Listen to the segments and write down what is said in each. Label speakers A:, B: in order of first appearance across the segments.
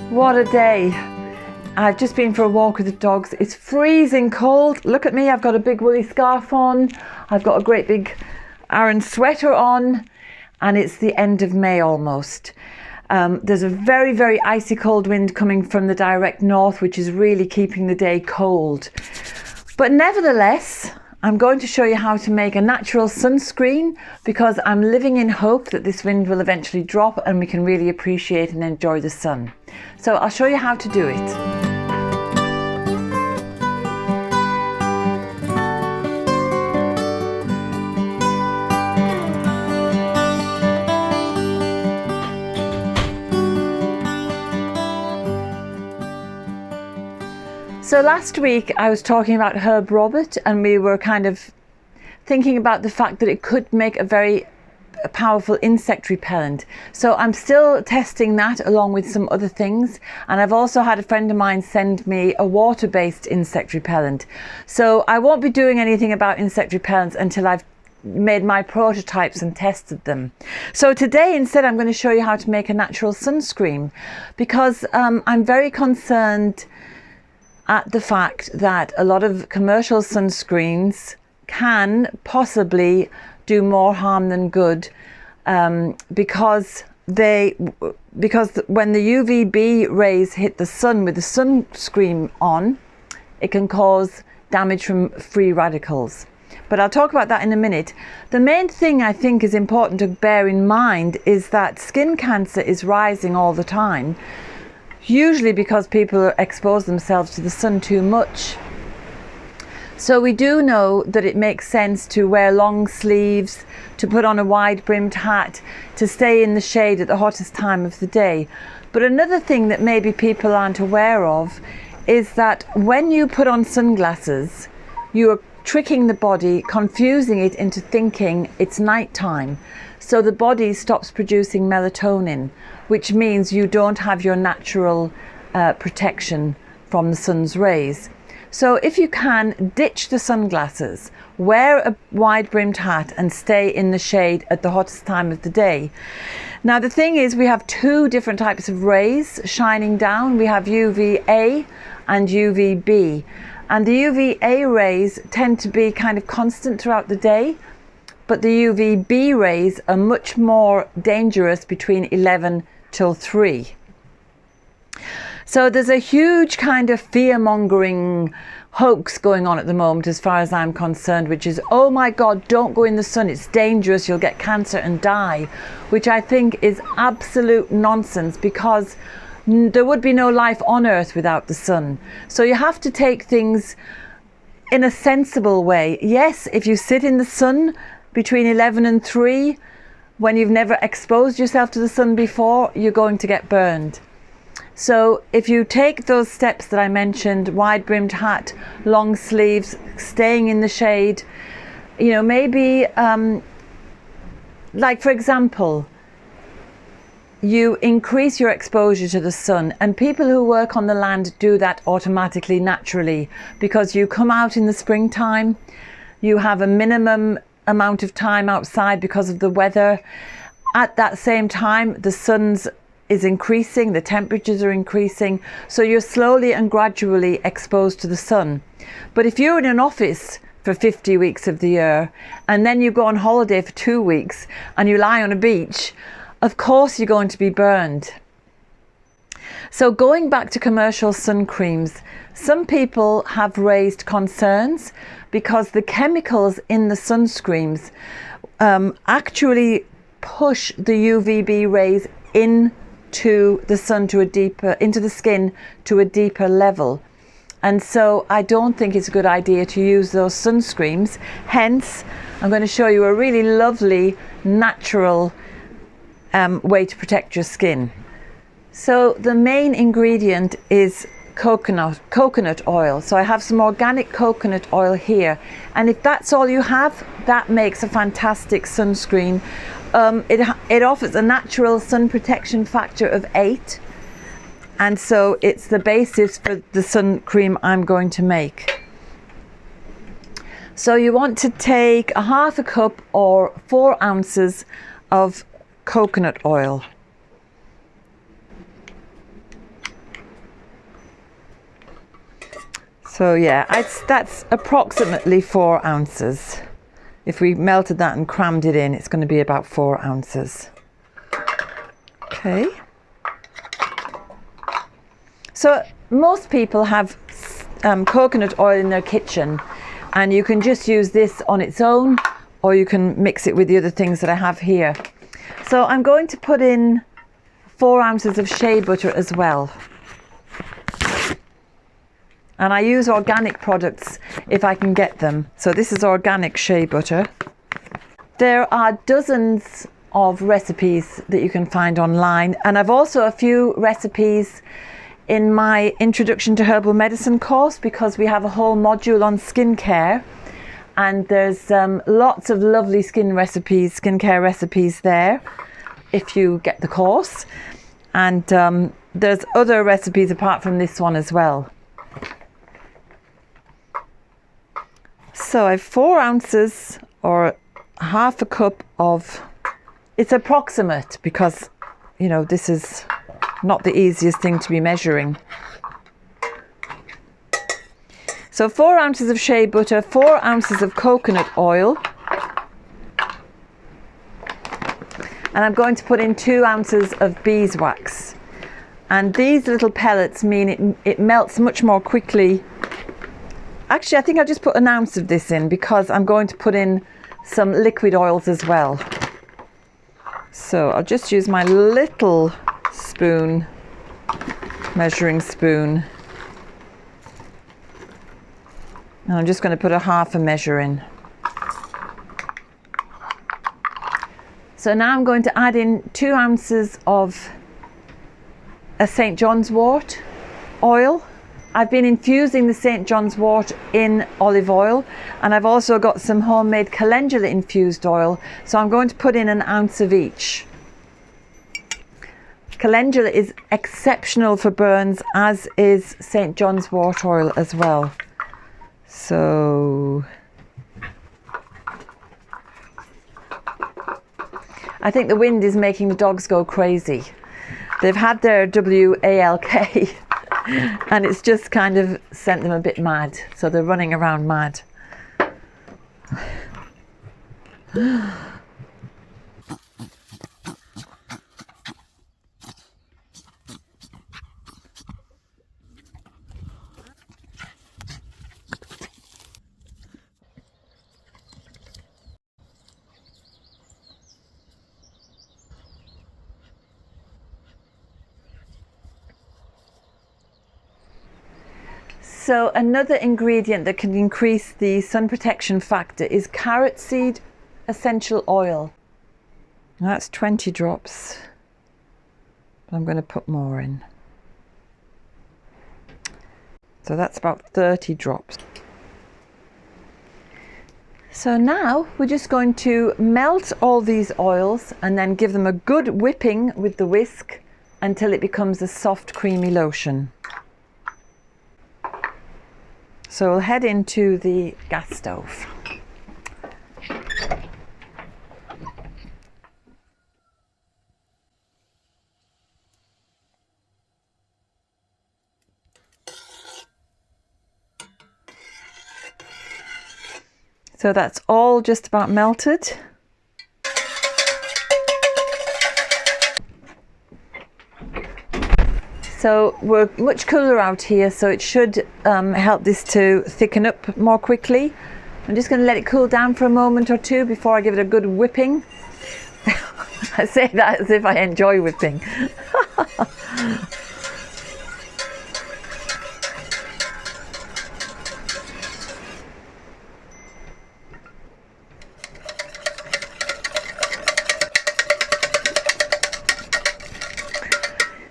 A: What a day. I've just been for a walk with the dogs. It's freezing cold. Look at me, I've got a big woolly scarf on. I've got a great big Aran sweater on, and it's the end of May almost. There's a very, very icy cold wind coming from the direct north, which is really keeping the day cold. But nevertheless, I'm going to show you how to make a natural sunscreen, because I'm living in hope that this wind will eventually drop and we can really appreciate and enjoy the sun. So I'll show you how to do it. So last week I was talking about Herb Robert, and we were kind of thinking about the fact that it could make a very powerful insect repellent. So I'm still testing that along with some other things, and I've also had a friend of mine send me a water-based insect repellent. So I won't be doing anything about insect repellents until I've made my prototypes and tested them. So today instead I'm going to show you how to make a natural sunscreen, because I'm very concerned at the fact that a lot of commercial sunscreens can possibly do more harm than good, because when the UVB rays hit the sun with the sunscreen on, it can cause damage from free radicals. But I'll talk about that in a minute. The main thing I think is important to bear in mind is that skin cancer is rising all the time, usually because people expose themselves to the sun too much. So we do know that it makes sense to wear long sleeves, to put on a wide brimmed hat, to stay in the shade at the hottest time of the day. But another thing that maybe people aren't aware of is that when you put on sunglasses, you are tricking the body, confusing it into thinking it's nighttime. So the body stops producing melatonin, which means you don't have your natural protection from the sun's rays. So if you can, ditch the sunglasses, wear a wide brimmed hat and stay in the shade at the hottest time of the day. Now the thing is, we have two different types of rays shining down. We have UVA and UVB. And the UVA rays tend to be kind of constant throughout the day, but the UVB rays are much more dangerous between 11 till 3. So there's a huge kind of fear-mongering hoax going on at the moment as far as I'm concerned, which is, oh my God, don't go in the sun, it's dangerous, you'll get cancer and die, which I think is absolute nonsense, because there would be no life on Earth without the sun. So you have to take things in a sensible way. Yes, if you sit in the sun between 11 and 3, when you've never exposed yourself to the sun before, you're going to get burned. So if you take those steps that I mentioned, wide brimmed hat, long sleeves, staying in the shade, you know, maybe like for example, you increase your exposure to the sun, and people who work on the land do that automatically, naturally, because you come out in the springtime, you have a minimum amount of time outside because of the weather. At that same time, the sun's is increasing, the temperatures are increasing, so you're slowly and gradually exposed to the sun. But if you're in an office for 50 weeks of the year, and then you go on holiday for 2 weeks and you lie on a beach, of course you're going to be burned. So going back to commercial sun creams, some people have raised concerns because the chemicals in the sunscreens actually push the UVB rays into the sun into the skin to a deeper level. And so I don't think it's a good idea to use those sunscreens. Hence, I'm going to show you a really lovely natural way to protect your skin. So the main ingredient is coconut oil. So I have some organic coconut oil here. And if that's all you have, that makes a fantastic sunscreen. It offers a natural sun protection factor of 8. And so it's the basis for the sun cream I'm going to make. So you want to take a half a cup or 4 ounces of coconut oil. So yeah, that's approximately 4 ounces. If we melted that and crammed it in, it's going to be about 4 ounces. Okay. So most people have coconut oil in their kitchen, and you can just use this on its own, or you can mix it with the other things that I have here. So I'm going to put in 4 ounces of shea butter as well. And I use organic products if I can get them. So this is organic shea butter. There are dozens of recipes that you can find online, and I've also a few recipes in my Introduction to Herbal Medicine course, because we have a whole module on skincare, and there's lots of lovely skincare recipes there if you get the course. And there's other recipes apart from this one as well. So I have 4 ounces or half a cup of, it's approximate because, you know, this is not the easiest thing to be measuring. So 4 ounces of shea butter, 4 ounces of coconut oil, and I'm going to put in 2 ounces of beeswax. And these little pellets mean it melts much more quickly. Actually, I think I'll just put an ounce of this in because I'm going to put in some liquid oils as well. So I'll just use my little spoon, measuring spoon, and I'm just going to put a half a measure in. So now I'm going to add in 2 ounces of a St. John's wort oil. I've been infusing the St. John's wort in olive oil, and I've also got some homemade calendula infused oil, so I'm going to put in an ounce of each. Calendula is exceptional for burns, as is St. John's wort oil as well. So I think the wind is making the dogs go crazy. They've had their WALK and it's just kind of sent them a bit mad, so they're running around mad. So another ingredient that can increase the sun protection factor is carrot seed essential oil. That's 20 drops, but I'm going to put more in. So that's about 30 drops. So now we're just going to melt all these oils and then give them a good whipping with the whisk until it becomes a soft, creamy lotion. So we'll head into the gas stove. So that's all just about melted. So we're much cooler out here, so it should help this to thicken up more quickly. I'm just going to let it cool down for a moment or two before I give it a good whipping. I say that as if I enjoy whipping.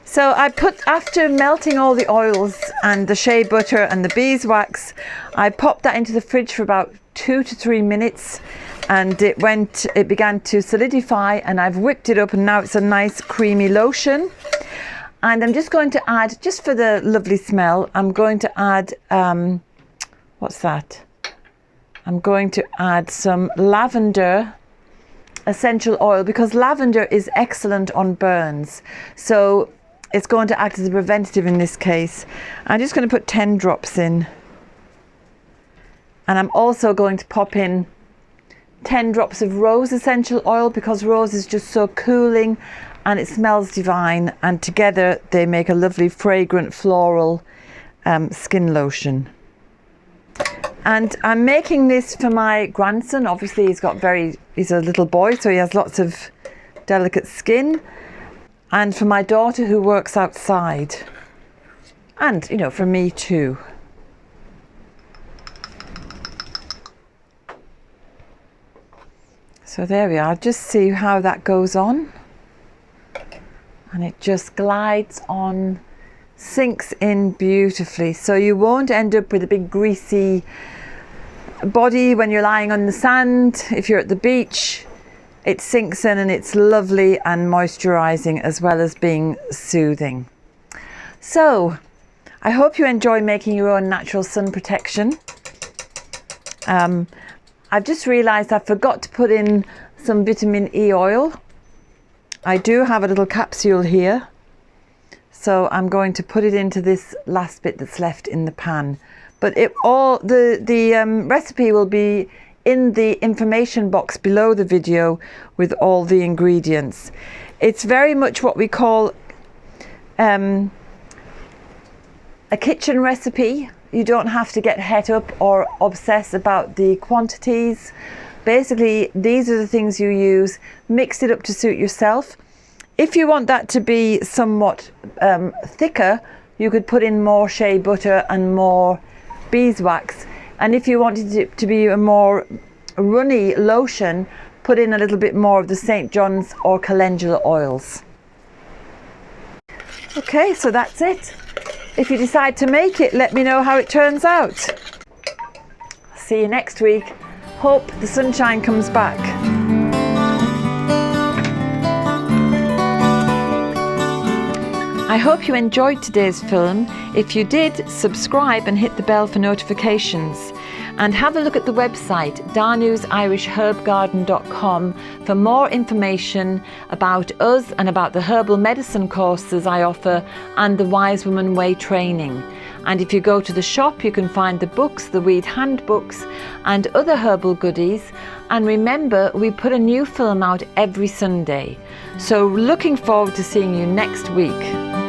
A: So I put, after melting all the oils and the shea butter and the beeswax, I popped that into the fridge for about 2 to 3 minutes, and it began to solidify, and I've whipped it up, and now it's a nice creamy lotion. And I'm just going to add, just for the lovely smell, I'm going to add, what's that? I'm going to add some lavender essential oil, because lavender is excellent on burns. So it's going to act as a preventative in this case. I'm just going to put 10 drops in. And I'm also going to pop in 10 drops of rose essential oil, because rose is just so cooling and it smells divine, and together they make a lovely fragrant floral skin lotion. And I'm making this for my grandson. Obviously he's a little boy, so he has lots of delicate skin. And for my daughter who works outside, and you know, for me too. So there we are, just see how that goes on. And it just glides on, sinks in beautifully. So you won't end up with a big greasy body when you're lying on the sand. If you're at the beach, it sinks in and it's lovely and moisturising, as well as being soothing. So I hope you enjoy making your own natural sun protection. I've just realised I forgot to put in some vitamin E oil. I do have a little capsule here, so I'm going to put it into this last bit that's left in the pan. But the recipe will be in the information box below the video with all the ingredients. It's very much what we call a kitchen recipe. You don't have to get het up or obsess about the quantities. Basically, these are the things you use. Mix it up to suit yourself. If you want that to be somewhat thicker, you could put in more shea butter and more beeswax. And if you wanted it to be a more runny lotion, put in a little bit more of the St. John's or Calendula oils. Okay, so that's it. If you decide to make it, let me know how it turns out. See you next week. Hope the sunshine comes back. I hope you enjoyed today's film. If you did, subscribe and hit the bell for notifications. And have a look at the website danusirishherbgarden.com for more information about us and about the herbal medicine courses I offer and the Wise Woman Way training. And if you go to the shop, you can find the books, the weed handbooks and other herbal goodies. And remember, we put a new film out every Sunday. So looking forward to seeing you next week.